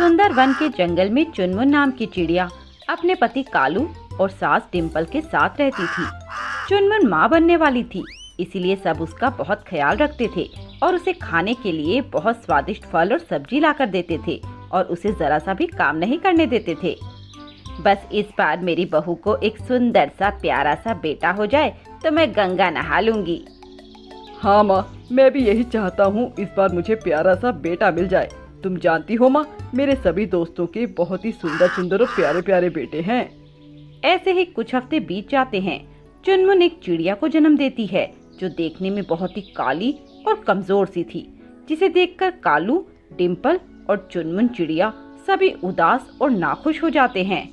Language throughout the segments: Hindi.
सुंदर वन के जंगल में चुनमुन नाम की चिड़िया अपने पति कालू और सास डिम्पल के साथ रहती थी। चुनमुन माँ बनने वाली थी, इसीलिए सब उसका बहुत ख्याल रखते थे और उसे खाने के लिए बहुत स्वादिष्ट फल और सब्जी लाकर देते थे और उसे जरा सा भी काम नहीं करने देते थे। बस इस बार मेरी बहू को एक सुंदर सा प्यारा सा बेटा हो जाए तो मैं गंगा नहा लूंगी। हाँ माँ, मैं भी यही चाहता हूँ, इस बार मुझे प्यारा सा बेटा मिल जाए। तुम जानती हो माँ, मेरे सभी दोस्तों के बहुत ही सुंदर सुंदर और प्यारे प्यारे बेटे हैं। ऐसे ही कुछ हफ्ते बीत जाते हैं। चुनमुन एक चिड़िया को जन्म देती है जो देखने में बहुत ही काली और कमजोर सी थी, जिसे देखकर कालू, डिम्पल और चुनमुन चिड़िया सभी उदास और नाखुश हो जाते हैं।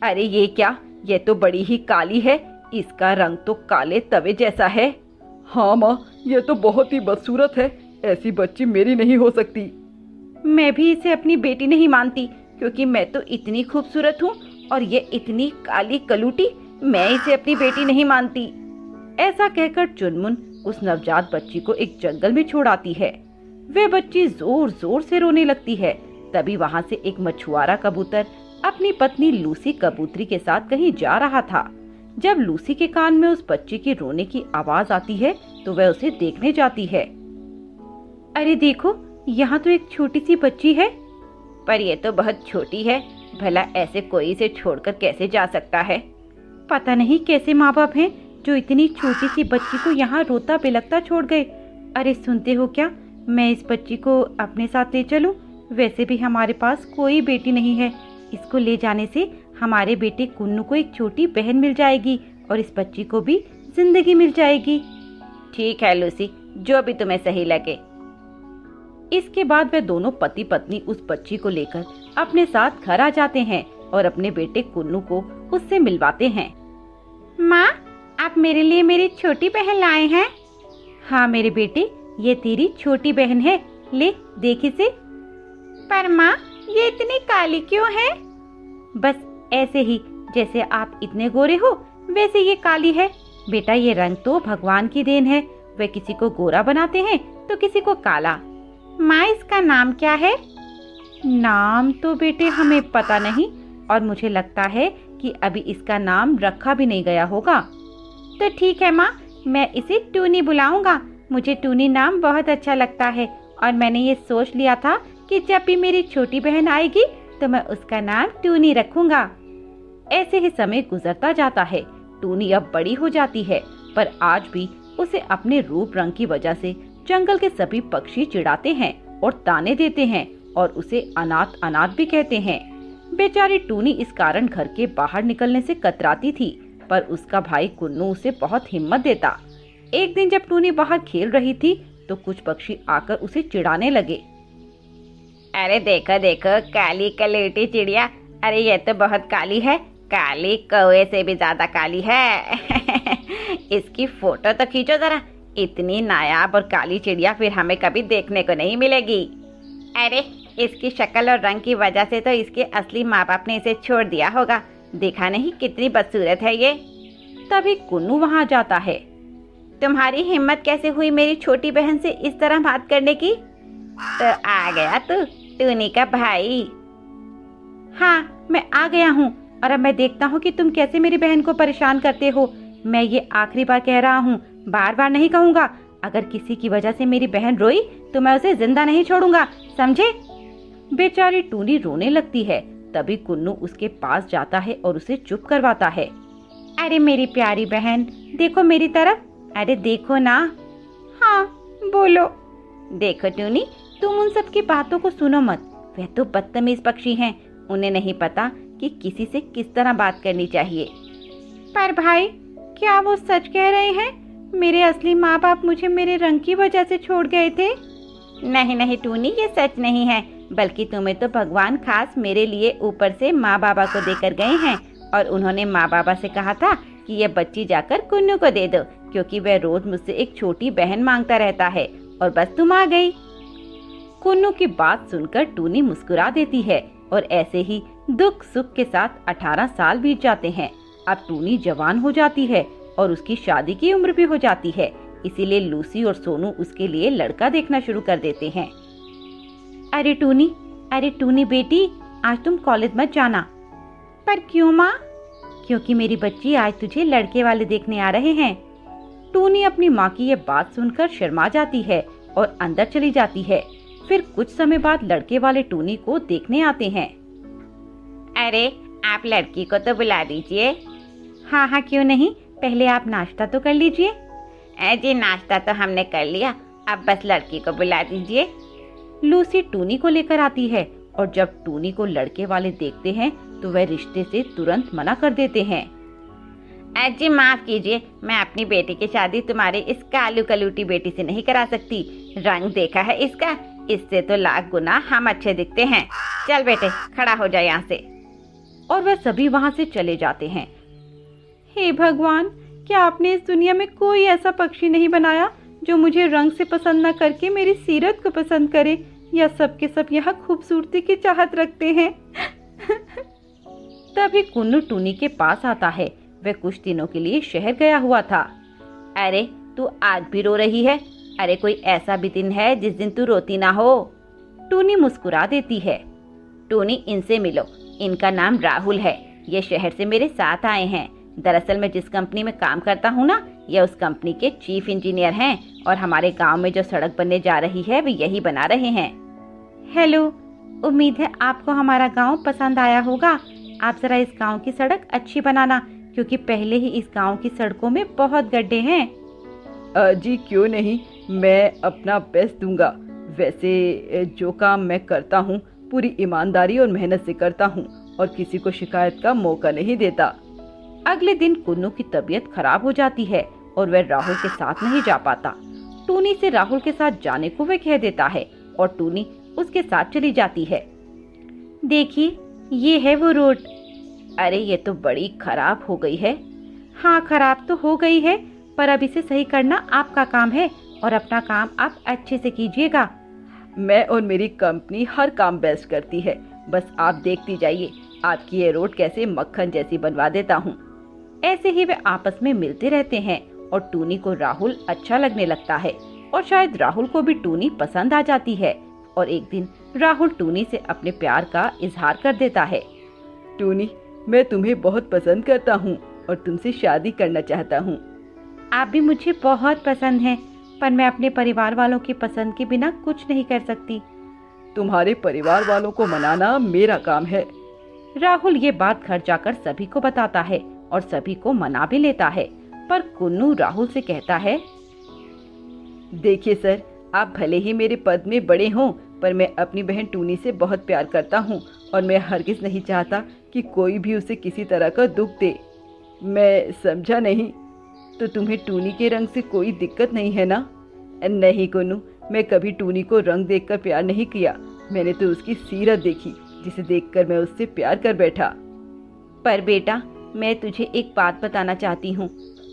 अरे ये क्या, ये तो बड़ी ही काली है, इसका रंग तो काले तवे जैसा है। हाँ माँ, ये तो बहुत ही बदसूरत है, ऐसी बच्ची मेरी नहीं हो सकती। मैं भी इसे अपनी बेटी नहीं मानती, क्योंकि मैं तो इतनी खूबसूरत हूँ और ये इतनी काली कलूटी, मैं इसे अपनी बेटी नहीं मानती। ऐसा कहकर चुनमुन उस नवजात बच्ची को एक जंगल में छोड़ आती है। वे बच्ची जोर जोर से रोने लगती है। तभी वहाँ से एक मछुआरा कबूतर अपनी पत्नी लूसी कबूतरी के साथ कहीं जा रहा था। जब लूसी के कान में उस बच्ची की रोने की आवाज आती है तो वह उसे देखने जाती है। अरे देखो, यहाँ तो एक छोटी सी बच्ची है। पर ये तो बहुत छोटी है, भला ऐसे कोई इसे छोड़कर कैसे जा सकता है। पता नहीं कैसे माँ बाप हैं जो इतनी छोटी सी बच्ची को यहाँ रोता बिलखता छोड़ गए। अरे सुनते हो क्या, मैं इस बच्ची को अपने साथ ले चलूं? वैसे भी हमारे पास कोई बेटी नहीं है, इसको ले जाने से हमारे बेटे कुन्नू को एक छोटी बहन मिल जाएगी और इस बच्ची को भी जिंदगी मिल जाएगी। ठीक है लूसी, जो भी तुम्हें सही लगे। इसके बाद वे दोनों पति पत्नी उस बच्ची को लेकर अपने साथ घर आ जाते हैं और अपने बेटे कुन्नू को उससे मिलवाते हैं। माँ, आप मेरे लिए मेरी छोटी बहन लाए हैं? हाँ मेरे बेटे, ये तेरी छोटी बहन है, ले देख इसे। पर माँ, ये इतनी काली क्यों है? बस ऐसे ही, जैसे आप इतने गोरे हो वैसे ये काली है। बेटा, ये रंग तो भगवान की देन है, वे किसी को गोरा बनाते हैं तो किसी को काला। माँ, इसका नाम क्या है? नाम तो बेटे हमें पता नहीं, और मुझे लगता है कि अभी इसका नाम रखा भी नहीं गया होगा। तो ठीक है माँ, मैं इसे टूनी बुलाऊंगा। मुझे टूनी नाम बहुत अच्छा लगता है और मैंने ये सोच लिया था कि जब भी मेरी छोटी बहन आएगी तो मैं उसका नाम टूनी रखूंगा। ऐसे ही समय गुजरता जाता है। टूनी अब बड़ी हो जाती है, पर आज भी उसे अपने रूप रंग की वजह से जंगल के सभी पक्षी चिढ़ाते हैं और ताने देते हैं और उसे अनाथ अनाथ भी कहते हैं। बेचारी टूनी इस कारण घर के बाहर निकलने से कतराती थी, पर उसका भाई कुन्नू उसे बहुत हिम्मत देता। एक दिन जब टूनी बाहर खेल रही थी तो कुछ पक्षी आकर उसे चिढ़ाने लगे। अरे देखो देखो, काली कलेटी चिड़िया, अरे ये तो बहुत काली है, काली कौवे से भी ज्यादा काली है। इसकी फोटो तो खींचो जरा, इतनी नायाब और काली चिड़िया फिर हमें कभी देखने को नहीं मिलेगी। अरे इसकी शक्ल और रंग की वजह से तो इसके असली माँ बाप ने इसे छोड़ दिया होगा, देखा नहीं कितनी बदसूरत है ये। तभी कुन्नू वहाँ जाता है। तुम्हारी हिम्मत कैसे हुई मेरी छोटी बहन से इस तरह बात करने की? तो आ गया तू, टूनी का भाई। हाँ, मैं आ गया हूँ और अब मैं देखता हूँ कि तुम कैसे मेरी बहन को परेशान करते हो। मैं ये आखिरी बार कह रहा हूँ, बार बार नहीं कहूँगा। अगर किसी की वजह से मेरी बहन रोई तो मैं उसे जिंदा नहीं छोड़ूंगा, समझे? बेचारी टूनी रोने लगती है। तभी कुन्नू उसके पास जाता है और उसे चुप करवाता है। अरे मेरी प्यारी बहन, देखो मेरी तरफ, अरे देखो ना। हाँ बोलो। देखो टूनी, तुम उन सब की बातों को सुनो मत, वह तो बदतमीज पक्षी हैं, उन्हें नहीं पता कि किसी से किस तरह बात करनी चाहिए। पर भाई, क्या वो सच कह रहे हैं? मेरे असली माँ बाप मुझे मेरे रंग की वजह से छोड़ गए थे। नहीं नहीं टूनी, ये सच नहीं है, बल्कि तुम्हें तो भगवान खास मेरे लिए ऊपर से माँ बाबा को देकर गए हैं और उन्होंने माँ बाबा से कहा था कि ये बच्ची जाकर कुन्नू को दे दो, क्योंकि वह रोज मुझसे एक छोटी बहन मांगता रहता है, और बस तुम आ गई। कुन्नू की बात सुनकर टूनी मुस्कुरा देती है और ऐसे ही दुख सुख के साथ 18 साल बीत जाते हैं। अब टूनी जवान हो जाती है और उसकी शादी की उम्र भी हो जाती है, इसीलिए लूसी और सोनू उसके लिए लड़का देखना शुरू कर देते हैं। अरे टूनी, अरे टूनी बेटी, आज तुम कॉलेज मत जाना। पर क्यों माँ? क्योंकि मेरी बच्ची आज तुझे लड़के वाले देखने आ रहे हैं। टूनी अपनी माँ की ये बात सुनकर शर्मा जाती है और अंदर चली जाती है। फिर कुछ समय बाद लड़के वाले टूनी को देखने आते हैं। अरे आप लड़की को तो बुला दीजिए। हाँ हाँ क्यों नहीं, पहले आप नाश्ता तो कर लीजिए। जी नाश्ता तो हमने कर लिया, अब बस लड़की को बुला दीजिए। लूसी टूनी को लेकर आती है और जब टूनी को लड़के वाले देखते हैं तो वह रिश्ते से तुरंत मना कर देते हैं। जी माफ कीजिए, मैं अपनी बेटी की शादी तुम्हारी इस कालू कलूटी बेटी से नहीं करा सकती। रंग देखा है इसका, इससे तो लाख गुना हम अच्छे दिखते हैं। चल बेटे खड़ा हो जाए यहाँ से। और वह सभी वहाँ से चले जाते हैं। हे भगवान, क्या आपने इस दुनिया में कोई ऐसा पक्षी नहीं बनाया जो मुझे रंग से पसंद न करके मेरी सीरत को पसंद करे, या सबके सब यहाँ खूबसूरती की चाहत रखते हैं। तभी कुन्नू टूनी के पास आता है। वह कुछ दिनों के लिए शहर गया हुआ था। अरे तू आज भी रो रही है? अरे कोई ऐसा भी दिन है जिस दिन तू रोती ना हो? टूनी मुस्कुरा देती है। टूनी इनसे मिलो, इनका नाम राहुल है। ये शहर से मेरे साथ आए हैं। दरअसल मैं जिस कंपनी में काम करता हूँ ना, ये उस कंपनी के चीफ इंजीनियर हैं और हमारे गांव में जो सड़क बनने जा रही है वे यही बना रहे हैं। हेलो, उम्मीद है आपको हमारा गांव पसंद आया होगा। आप जरा इस गांव की सड़क अच्छी बनाना, क्योंकि पहले ही इस गांव की सड़कों में बहुत गड्ढे हैं। जी क्यों नहीं, मैं अपना बेस्ट दूंगा। वैसे जो काम मैं करता हूँ पूरी ईमानदारी और मेहनत से करता हूँ और किसी को शिकायत का मौका नहीं देता। अगले दिन कुन्नू की तबीयत खराब हो जाती है और वह राहुल के साथ नहीं जा पाता। टूनी से राहुल के साथ जाने को वह कह देता है और टूनी उसके साथ चली जाती है। देखिए ये है वो रोड। अरे ये तो बड़ी खराब हो गई है। हाँ खराब तो हो गई है, पर अब इसे सही करना आपका काम है और अपना काम आप अच्छे से कीजिएगा। मैं और मेरी कंपनी हर काम बेस्ट करती है, बस आप देखती जाइए आपकी ये रोड कैसे मक्खन जैसी बनवा देता हूँ। ऐसे ही वे आपस में मिलते रहते हैं और टूनी को राहुल अच्छा लगने लगता है और शायद राहुल को भी टूनी पसंद आ जाती है। और एक दिन राहुल टूनी से अपने प्यार का इजहार कर देता है। टूनी, मैं तुम्हें बहुत पसंद करता हूँ और तुमसे शादी करना चाहता हूँ। आप भी मुझे बहुत पसंद हैं, पर मैं अपने परिवार वालों की पसंद के बिना कुछ नहीं कर सकती। तुम्हारे परिवार वालों को मनाना मेरा काम है। राहुल ये बात घर जाकर सभी को बताता है और सभी को मना भी लेता है। पर कुन्नू राहुल से कहता है, देखिए सर, आप भले ही मेरे पद में बड़े हों, पर मैं अपनी बहन टूनी से बहुत प्यार करता हूँ और मैं हरगिज नहीं चाहता कि कोई भी उसे किसी तरह का दुख दे। मैं समझा नहीं, तो तुम्हें टूनी के रंग से कोई दिक्कत नहीं है ना? नहीं कुन्नू, मैं कभी टूनी को रंग देखकर प्यार नहीं किया। मैंने तो उसकी सीरत देखी, जिसे देखकर मैं उससे प्यार कर बैठा। पर बेटा, मैं तुझे एक बात बताना चाहती हूँ।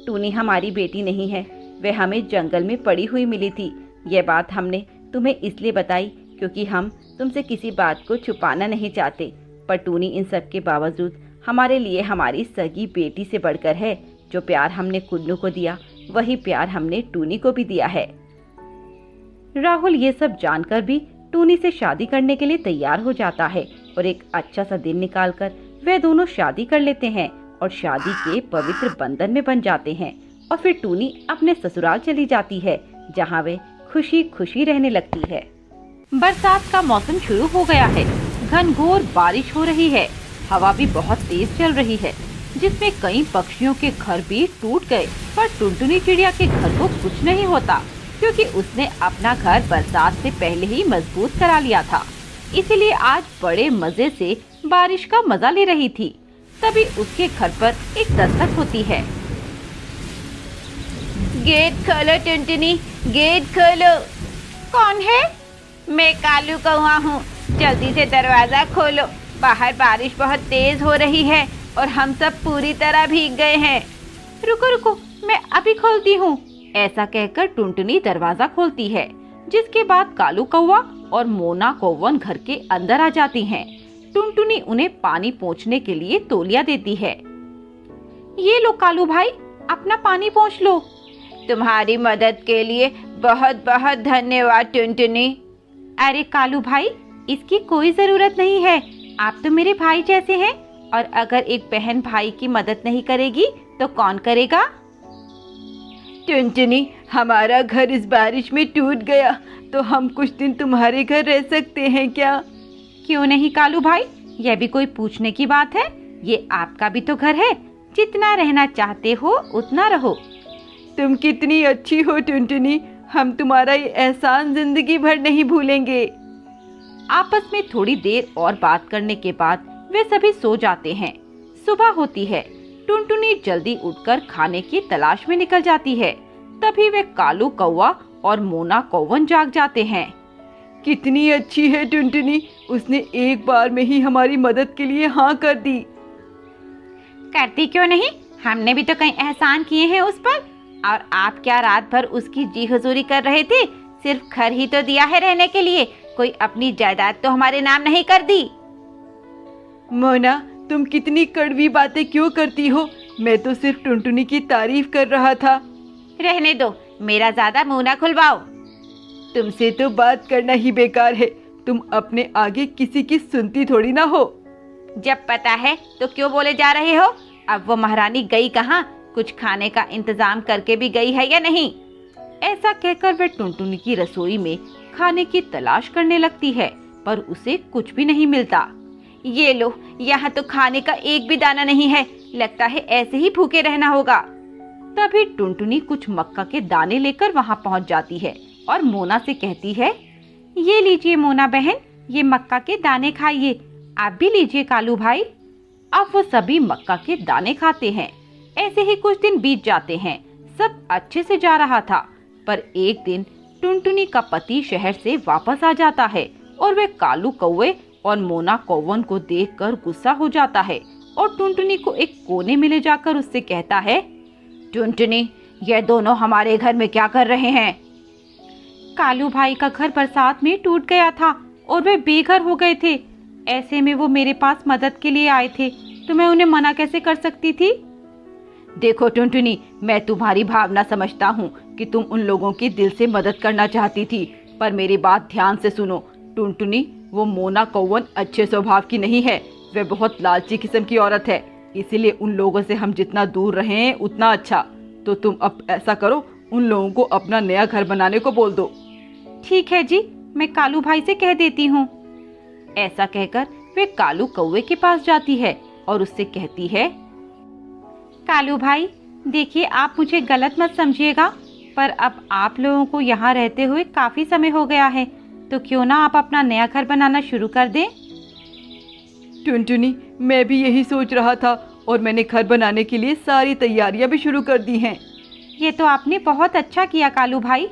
टूनी हमारी बेटी नहीं है, वह हमें जंगल में पड़ी हुई मिली थी। यह बात हमने तुम्हें इसलिए बताई क्योंकि हम तुमसे किसी बात को छुपाना नहीं चाहते। पर टूनी इन सब के बावजूद हमारे लिए हमारी सगी बेटी से बढ़कर है। जो प्यार हमने कुन्नू को दिया, वही प्यार हमने टूनी को भी दिया है। राहुल ये सब जानकर भी टूनी से शादी करने के लिए तैयार हो जाता है और एक अच्छा सा दिन निकालकर वे दोनों शादी कर लेते हैं और शादी के पवित्र बंधन में बन जाते हैं। और फिर टूनी अपने ससुराल चली जाती है, जहाँ वे खुशी खुशी रहने लगती है। बरसात का मौसम शुरू हो गया है। घनघोर बारिश हो रही है। हवा भी बहुत तेज चल रही है, जिसमें कई पक्षियों के घर भी टूट गए। पर टुनटुनी चिड़िया के घर को कुछ नहीं होता, क्योंकि उसने अपना घर बरसात से पहले ही मजबूत करा लिया था। इसीलिए आज बड़े मजे से बारिश का मजा ले रही थी। तभी उसके घर पर एक दस्तक होती है। गेट खोलो टुनटुनी, गेट खोलो। कौन है? मैं कालू कौआ हूँ, जल्दी से दरवाजा खोलो। बाहर बारिश बहुत तेज हो रही है और हम सब पूरी तरह भीग गए हैं। रुको रुको, मैं अभी खोलती हूँ। ऐसा कहकर टुनटुनी दरवाजा खोलती है, जिसके बाद कालू कौवा और मोना कौवन घर के अंदर आ जाती हैं। टुनटुनी उन्हें पानी पोंछने के लिए तौलिया देती है। ये लो कालू भाई, अपना पानी पोंछ लो। तुम्हारी मदद के लिए बहुत बहुत धन्यवाद टुनटुनी। अरे कालू भाई, इसकी कोई जरूरत नहीं है। आप तो मेरे भाई जैसे हैं, और अगर एक बहन भाई की मदद नहीं करेगी तो कौन करेगा? टुनटुनी, हमारा घर इस बारिश में टूट गया तो हम कुछ दिन तुम्हारे घर रह सकते हैं क्या? क्यों नहीं कालू भाई, यह भी कोई पूछने की बात है? ये आपका भी तो घर है, जितना रहना चाहते हो उतना रहो। तुम कितनी अच्छी हो टुनटुनी, हम तुम्हारा ये एहसान जिंदगी भर नहीं भूलेंगे। आपस में थोड़ी देर और बात करने के बाद वे सभी सो जाते हैं। सुबह होती है। टुनटुनी जल्दी उठकर खाने की तलाश में निकल जाती है। तभी वे कालू कौवा और मोना कौवन जाग जाते हैं। कितनी अच्छी है टुनटुनी, उसने एक बार में ही हमारी मदद के लिए हाँ कर दी। करती क्यों नहीं, हमने भी तो कई एहसान किए हैं उस पर। और आप क्या रात भर उसकी जी हुजूरी कर रहे थे? सिर्फ घर ही तो दिया है रहने के लिए, कोई अपनी जायदाद तो हमारे नाम नहीं कर दी। मोना, तुम कितनी कड़वी बातें क्यों करती हो? मैं तो सिर्फ टुनटुनी की तारीफ कर रहा था। रहने दो, मेरा ज्यादा मुंह ना खुलवाओ। तुमसे तो बात करना ही बेकार है, तुम अपने आगे किसी की सुनती थोड़ी ना हो। जब पता है तो क्यों बोले जा रहे हो? अब वो महारानी गई कहाँ? कुछ खाने का इंतजाम करके भी गई है या नहीं? ऐसा कहकर वे टुनटुनी की रसोई में खाने की तलाश करने लगती है, पर उसे कुछ भी नहीं मिलता। ये लो, यहाँ तो खाने का एक भी दाना नहीं है, लगता है ऐसे ही भूखे रहना होगा। तभी टुनटुनी कुछ मक्का के दाने लेकर वहाँ पहुँच जाती है और मोना से कहती है, ये लीजिए मोना बहन, ये मक्का के दाने खाइए। आप भी लीजिए कालू भाई। अब वो सभी मक्का के दाने खाते हैं। ऐसे ही कुछ दिन बीत जाते हैं। सब अच्छे से जा रहा था, पर एक दिन टुनटुनी का पति शहर से वापस आ जाता है और वे कालू कौवे और मोना कौवन को देखकर गुस्सा हो जाता है और टुनटुनी को एक कोने में ले जाकर उससे कहता है, टुनटुनी, ये दोनों हमारे घर में क्या कर रहे हैं? कालू भाई का घर बरसात में टूट गया था और वे बेघर हो गए थे। ऐसे में वो मेरे पास मदद के लिए आए थे, तो मैं उन्हें मना कैसे कर सकती थी? देखो टुनटुनी, मैं तुम्हारी भावना समझता हूँ कि तुम उन लोगों की दिल से मदद करना चाहती थी, पर मेरी बात ध्यान से सुनो। टुनटुनी, वो मोना कौवन अच्छे स्वभाव की नहीं है, वे बहुत लालची किस्म की औरत है, इसीलिए उन लोगों से हम जितना दूर रहें उतना अच्छा। तो तुम अब ऐसा करो, उन लोगों को अपना नया घर बनाने को बोल दो। ठीक है जी, मैं कालू भाई से कह देती हूँ। ऐसा कहकर वे कालू कौवे के पास जाती है और उससे कहती है, कालू भाई, देखिए आप मुझे गलत मत समझिएगा, पर अब आप लोगों को यहाँ रहते हुए काफी समय हो गया है, तो क्यों ना आप अपना नया घर बनाना शुरू कर दें? टुनटुनी, मैं भी यही सोच रहा था और मैंने घर बनाने के लिए सारी तैयारियां भी शुरू कर दी हैं। ये तो आपने बहुत अच्छा किया कालू भाई।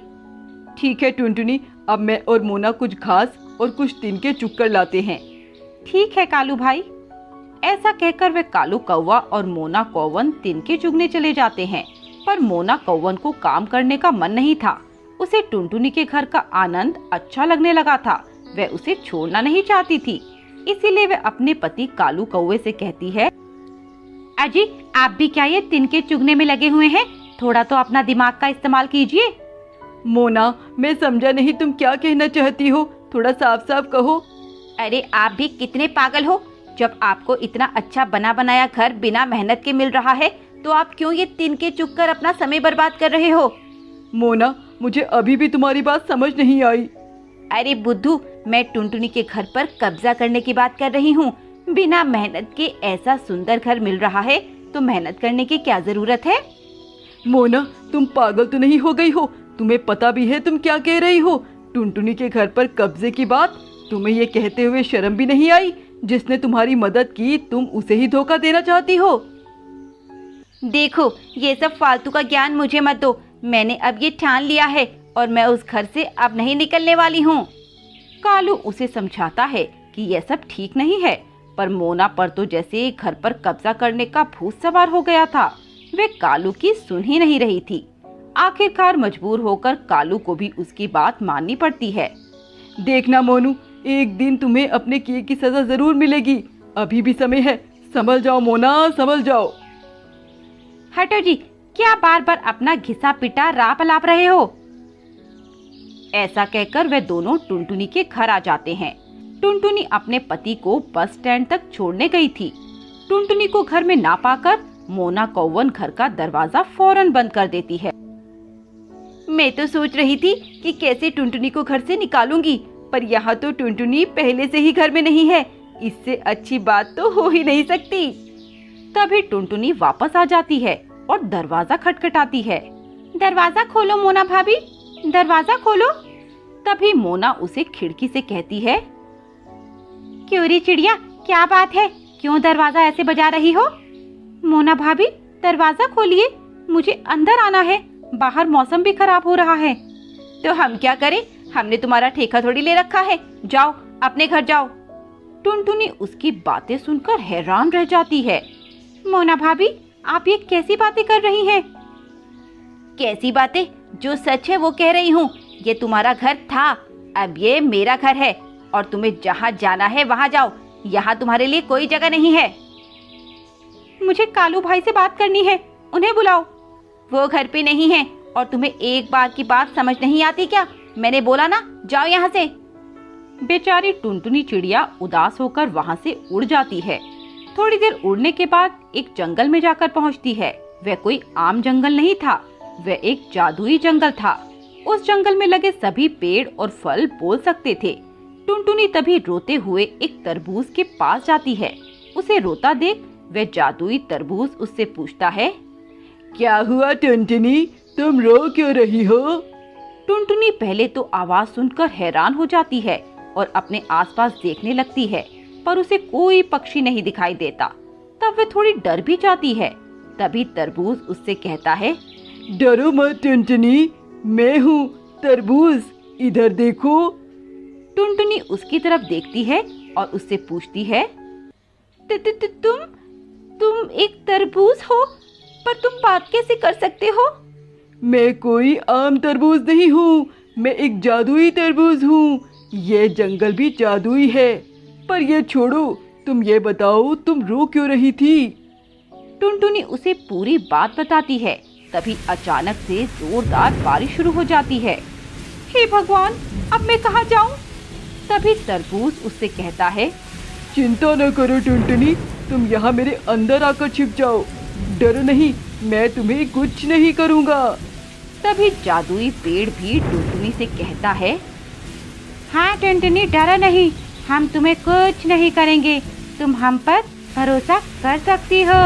ठीक है टुनटुनी, अब मैं और मोना कुछ घास और कुछ टिन के चुक्कर लाते हैं। ठीक है कालू भाई। ऐसा कहकर वे कालू कौवा और मोना कौवन तिनके चुगने चले जाते हैं, पर मोना कौवन को काम करने का मन नहीं था। उसे टुनटुनी के घर का आनंद अच्छा लगने लगा था, वह उसे छोड़ना नहीं चाहती थी। इसीलिए वे अपने पति कालू कौवे से कहती है, अजी आप भी क्या ये तिनके चुगने में लगे हुए हैं? थोड़ा तो अपना दिमाग का इस्तेमाल कीजिए। मोना, मैं समझा नहीं तुम क्या कहना चाहती हो, थोड़ा साफ साफ कहो। अरे आप भी कितने पागल हो, जब आपको इतना अच्छा बना बनाया घर बिना मेहनत के मिल रहा है, तो आप क्यों ये तिनके चुग कर अपना समय बर्बाद कर रहे हो? मोना, मुझे अभी भी तुम्हारी बात समझ नहीं आई। अरे बुद्धू, मैं टुनटुनी के घर पर कब्जा करने की बात कर रही हूँ। बिना मेहनत के ऐसा सुंदर घर मिल रहा है, तो मेहनत करने की क्या जरूरत है? मोना, तुम पागल तो नहीं हो गई हो? तुम्हें पता भी है तुम क्या कह रही हो? टुनटुनी के घर पर कब्जे की बात, तुम्हें ये कहते हुए शर्म भी नहीं आई? जिसने तुम्हारी मदद की, तुम उसे ही धोखा देना चाहती हो? देखो, ये सब फालतू का ज्ञान मुझे मत दो। मैंने अब ये ठान लिया है और मैं उस घर से अब नहीं निकलने वाली हूँ। कालू उसे समझाता है कि यह सब ठीक नहीं है, पर मोना पर तो जैसे घर पर कब्जा करने का भूत सवार हो गया था। वे कालू की सुन ही नहीं रही थी। आखिरकार मजबूर होकर कालू को भी उसकी बात माननी पड़ती है। देखना मोनू, एक दिन तुम्हें अपने किए की सजा जरूर मिलेगी। अभी भी समय है, संभल जाओ मोना, संभल जाओ। हटो जी, क्या बार बार अपना घिसा पिटा राप लाप रहे हो? ऐसा कहकर वे दोनों टुनटुनी के घर आ जाते हैं। टुनटुनी अपने पति को बस स्टैंड तक छोड़ने गई थी। टुनटुनी को घर में ना पाकर मोना कौवन घर का दरवाजा फौरन बंद कर देती है। मैं तो सोच रही थी कि कैसे टुनटुनी को घर से निकालूंगी, पर यहाँ तो टुनटुनी पहले से ही घर में नहीं है। इससे अच्छी बात तो हो ही नहीं सकती। तभी टुनटुनी वापस आ जाती है और दरवाजा खटखटाती है। दरवाजा खोलो मोना भाभी, दरवाजा खोलो। तभी मोना उसे खिड़की से कहती है, क्यों रे चिड़िया, क्या बात है, क्यों दरवाजा ऐसे बजा रही हो? मोना भाभी दरवाजा खोलिए, मुझे अंदर आना है, बाहर मौसम भी खराब हो रहा है। तो हम क्या करें, हमने तुम्हारा ठेका थोड़ी ले रखा है, जाओ अपने घर जाओ। टुनटुनी उसकी बातें सुनकर हैरान रह जाती है। मोना भाभी आप ये कैसी बातें कर रही हैं? कैसी बातें, जो सच है वो कह रही हूँ। ये तुम्हारा घर था, अब ये मेरा घर है और तुम्हें जहाँ जाना है वहाँ जाओ, यहाँ तुम्हारे लिए कोई जगह नहीं है। मुझे कालू भाई से बात करनी है, उन्हें बुलाओ। वो घर पे नहीं है और तुम्हें एक बार की बात समझ नहीं आती क्या? मैंने बोला ना, जाओ यहाँ से। बेचारी टुनटुनी चिड़िया उदास होकर वहाँ से उड़ जाती है। थोड़ी देर उड़ने के बाद एक जंगल में जाकर पहुँचती है। वह कोई आम जंगल नहीं था, वह एक जादुई जंगल था। उस जंगल में लगे सभी पेड़ और फल बोल सकते थे। टुनटुनी तभी रोते हुए एक तरबूज के पास जाती है। उसे रोता देख वह जादुई तरबूज उससे पूछता है, क्या हुआ टुनटुनी, तुम रो क्यों रही हो? टुनटुनी पहले तो आवाज सुनकर हैरान हो जाती है और अपने आसपास देखने लगती है, पर उसे कोई पक्षी नहीं दिखाई देता। तब वह थोड़ी डर भी जाती है। तभी तरबूज उससे कहता है, डरो मत टुनटुनी, मैं हूँ तरबूज, इधर देखो। टुनटुनी उसकी तरफ देखती है और उससे पूछती है, तुम एक तरबूज हो, पर तुम बात कैसे कर सकते हो? मैं कोई आम तरबूज नहीं हूँ, मैं एक जादुई तरबूज हूँ। ये जंगल भी जादुई है। पर ये छोड़ो, तुम ये बताओ तुम रो क्यों रही थी? टुनटुनी उसे पूरी बात बताती है। तभी अचानक से जोरदार बारिश शुरू हो जाती है। हे भगवान, अब मैं कहाँ जाऊँ? तभी तरबूज उससे कहता है, चिंता न करो टुनटुनी, तुम यहाँ मेरे अंदर आकर छिप जाओ। डरो नहीं, मैं तुम्हें कुछ नहीं करूँगा। तभी जादुई पेड़ भी टुनटुनी से कहता है, हाँ टुनटुनी डरो नहीं, हम तुम्हें कुछ नहीं करेंगे, तुम हम पर भरोसा कर सकती हो।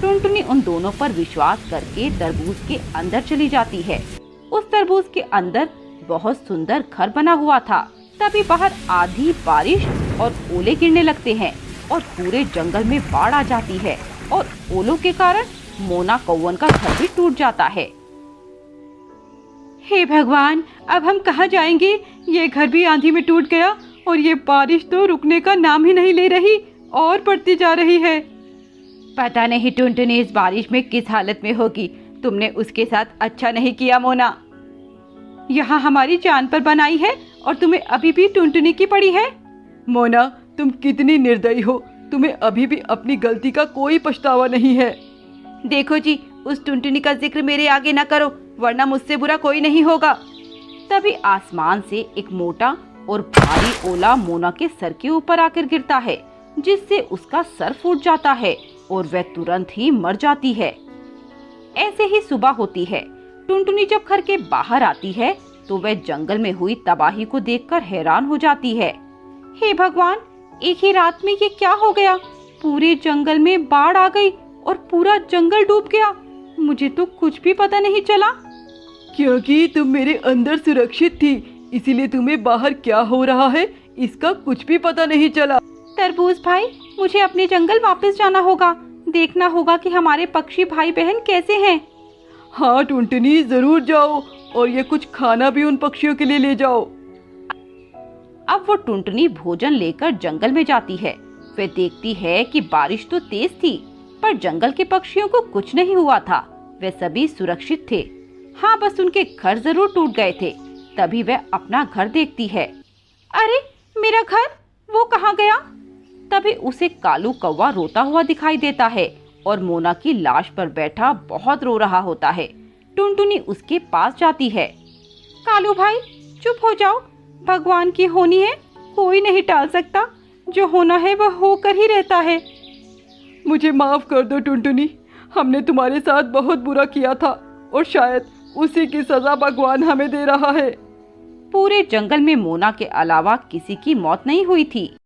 टुनटुनी उन दोनों पर विश्वास करके तरबूज के अंदर चली जाती है। उस तरबूज के अंदर बहुत सुंदर घर बना हुआ था। तभी बाहर आधी बारिश और ओले गिरने लगते हैं और पूरे जंगल में बाढ़ आ जाती है और ओलों के कारण मोना कौवन का घर भी टूट जाता है। हे भगवान, अब हम कहाँ जाएंगे? ये घर भी आंधी में टूट गया और ये बारिश तो रुकने का नाम ही नहीं ले रही और बढ़ती जा रही है। पता नहीं टुनटुनी इस बारिश में किस हालत में होगी। तुमने उसके साथ अच्छा नहीं किया मोना। यहाँ हमारी जान पर बनाई है और तुम्हें अभी भी टुनटुनी की पड़ी है। मोना, तुम कितनी निर्दयी हो, तुम्हें अभी भी अपनी गलती का कोई पछतावा नहीं है। देखो जी, उस टुनटुनी का जिक्र मेरे आगे न करो, वरना मुझसे बुरा कोई नहीं होगा। तभी आसमान से एक मोटा और भारी ओला मोना के सर के ऊपर आकर गिरता है, जिससे उसका सर फूट जाता है और वह तुरंत ही मर जाती है। ऐसे ही सुबह होती है। टुनटुनी जब घर के बाहर आती है तो वह जंगल में हुई तबाही को देखकर हैरान हो जाती है। हे भगवान, एक ही रात में ये क्या हो गया? पूरे जंगल में बाढ़ आ गई और पूरा जंगल डूब गया। मुझे तो कुछ भी पता नहीं चला। क्योंकि तुम मेरे अंदर सुरक्षित थी, इसीलिए तुम्हें बाहर क्या हो रहा है इसका कुछ भी पता नहीं चला। तरबूज भाई, मुझे अपने जंगल वापस जाना होगा। देखना होगा कि हमारे पक्षी भाई बहन कैसे हैं। हाँ टुनटुनी, जरूर जाओ और ये कुछ खाना भी उन पक्षियों के लिए ले जाओ। अब वो टुनटुनी भोजन लेकर जंगल में जाती है। वह देखती है कि बारिश तो तेज थी, पर जंगल के पक्षियों को कुछ नहीं हुआ था। वे सभी सुरक्षित थे। हाँ, बस उनके घर जरूर टूट गए थे। तभी वह अपना घर देखती है। अरे मेरा घर, वो कहाँ गया? तभी उसे कालू कौवा रोता हुआ दिखाई देता है और मोना की लाश पर बैठा बहुत रो रहा होता है। टुनटुनी उसके पास जाती है। कालू भाई, चुप हो जाओ, भगवान की होनी है, कोई नहीं टाल सकता। जो होना है वह होकर ही रहता है। मुझे माफ़ कर दो टुनटुनी, हमने तुम्हारे साथ बहुत बुरा किया था और शायद उसी की सज़ा भगवान हमें दे रहा है। पूरे जंगल में मोना के अलावा किसी की मौत नहीं हुई थी।